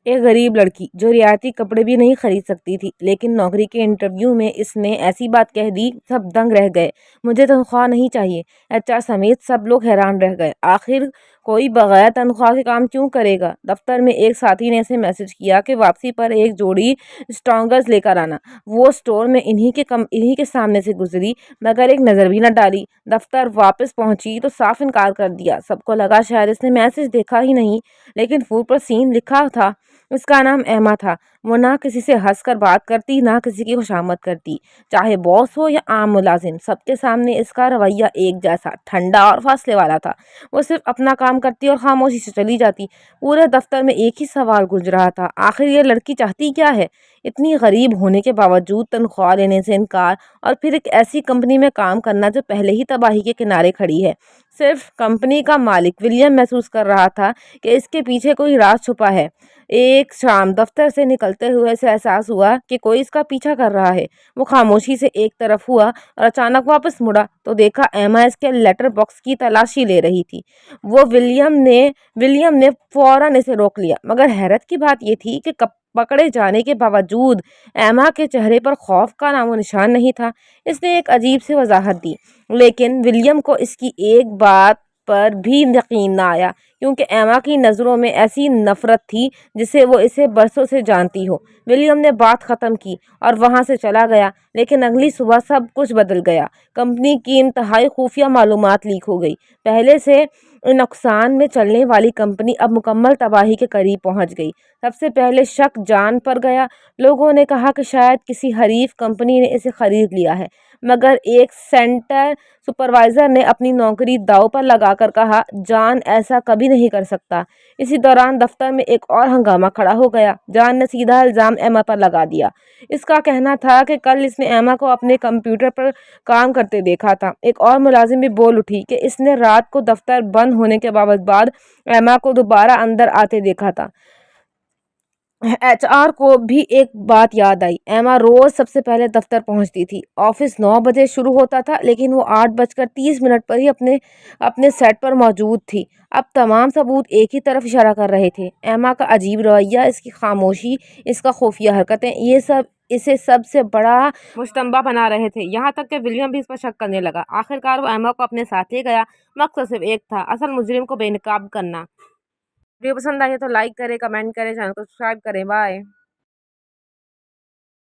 ایک غریب لڑکی جو رعایتی کپڑے بھی نہیں خرید سکتی تھی، لیکن نوکری کے انٹرویو میں اس نے ایسی بات کہہ دی سب دنگ رہ گئے۔ مجھے تنخواہ نہیں چاہیے۔ HR سمیت سب لوگ حیران رہ گئے۔ آخر کوئی بغیر تنخواہ کے کام کیوں کرے گا؟ دفتر میں ایک ساتھی نے اسے میسج کیا کہ واپسی پر ایک جوڑی اسٹرانگرز لے کر آنا۔ وہ اسٹور میں انہی کے سامنے سے گزری مگر ایک نظر بھی نہ ڈالی۔ دفتر واپس پہنچی تو صاف انکار کر دیا۔ سب کو لگا شاید اس نے میسج دیکھا ہی نہیں، لیکن فون پر سین لکھا تھا۔ اس کا نام ایما تھا۔ وہ نہ کسی سے ہنس کر بات کرتی، نہ کسی کی خوشامد کرتی، چاہے باس ہو یا عام ملازم۔ سب کے سامنے اس کا رویہ ایک جیسا، ٹھنڈا اور فاصلے والا تھا۔ وہ صرف اپنا کام کرتی اور خاموشی سے چلی جاتی۔ پورے دفتر میں ایک ہی سوال گونج رہا تھا، آخر یہ لڑکی چاہتی کیا ہے؟ اتنی غریب ہونے کے باوجود تنخواہ لینے سے انکار، اور پھر ایک ایسی کمپنی میں کام کرنا جو پہلے ہی تباہی کے کنارے کھڑی ہے۔ صرف کمپنی کا مالک ولیم محسوس کر رہا تھا کہ اس کے پیچھے کوئی راز چھپا ہے۔ ایک شام دفتر سے نکلتے ہوئے اسے احساس ہوا کہ کوئی اس کا پیچھا کر رہا ہے۔ وہ خاموشی سے ایک طرف ہوا اور اچانک واپس مڑا تو دیکھا ایما اس کے لیٹر باکس کی تلاشی لے رہی تھی۔ ولیم نے فوراً اسے روک لیا، مگر حیرت کی بات یہ تھی کہ پکڑے جانے کے باوجود ایما کے چہرے پر خوف کا نام و نشان نہیں تھا۔ اس نے ایک عجیب سی وضاحت دی، لیکن ولیم کو اس کی ایک بات پر بھی یقین نہ آیا، کیونکہ ایما کی نظروں میں ایسی نفرت تھی جسے وہ اسے برسوں سے جانتی ہو۔ ولیم نے بات ختم کی اور وہاں سے چلا گیا، لیکن اگلی صبح سب کچھ بدل گیا۔ کمپنی کی انتہائی خفیہ معلومات لیک ہو گئی۔ پہلے سے نقصان میں چلنے والی کمپنی اب مکمل تباہی کے قریب پہنچ گئی۔ سب سے پہلے شک جان پر گیا۔ لوگوں نے کہا کہ شاید کسی حریف کمپنی نے اسے خرید لیا ہے، مگر ایک سینٹر سپروائزر نے اپنی نوکری داؤ پر لگا کر کہا، جان ایسا کبھی نہیں کر سکتا۔ اسی دوران دفتر میں ایک اور ہنگامہ کھڑا ہو گیا۔ جان نے سیدھا الزام ایما پر لگا دیا۔ اس کا کہنا تھا کہ کل اس نے ایما کو اپنے کمپیوٹر پر کام کرتے دیکھا تھا۔ ایک اور ملازم بھی بول اٹھی کہ اس نے رات کو دفتر بند ہونے کے بعد ایما کو دوبارہ اندر آتے دیکھا تھا۔ HR کو بھی ایک بات یاد آئی، ایما روز سب سے پہلے دفتر پہنچتی تھی۔ آفس 9 بجے شروع ہوتا تھا، لیکن وہ 8:30 پر ہی اپنے سیٹ پر موجود تھی۔ اب تمام ثبوت ایک ہی طرف اشارہ کر رہے تھے۔ ایما کا عجیب رویہ، اس کی خاموشی، اس کا خفیہ حرکتیں، یہ سب اسے سب سے بڑا مشتبہ بنا رہے تھے، یہاں تک کہ ولیم بھی اس پر شک کرنے لگا۔ آخرکار وہ ایما کو اپنے ساتھ لے گیا۔ مقصد صرف ایک تھا، اصل مجرم کو بے نقاب کرنا۔ ویڈیو پسند آئی ہے تو لائک کریں، کمنٹ کریں، چینل کو سبسکرائب کریں۔ بائے۔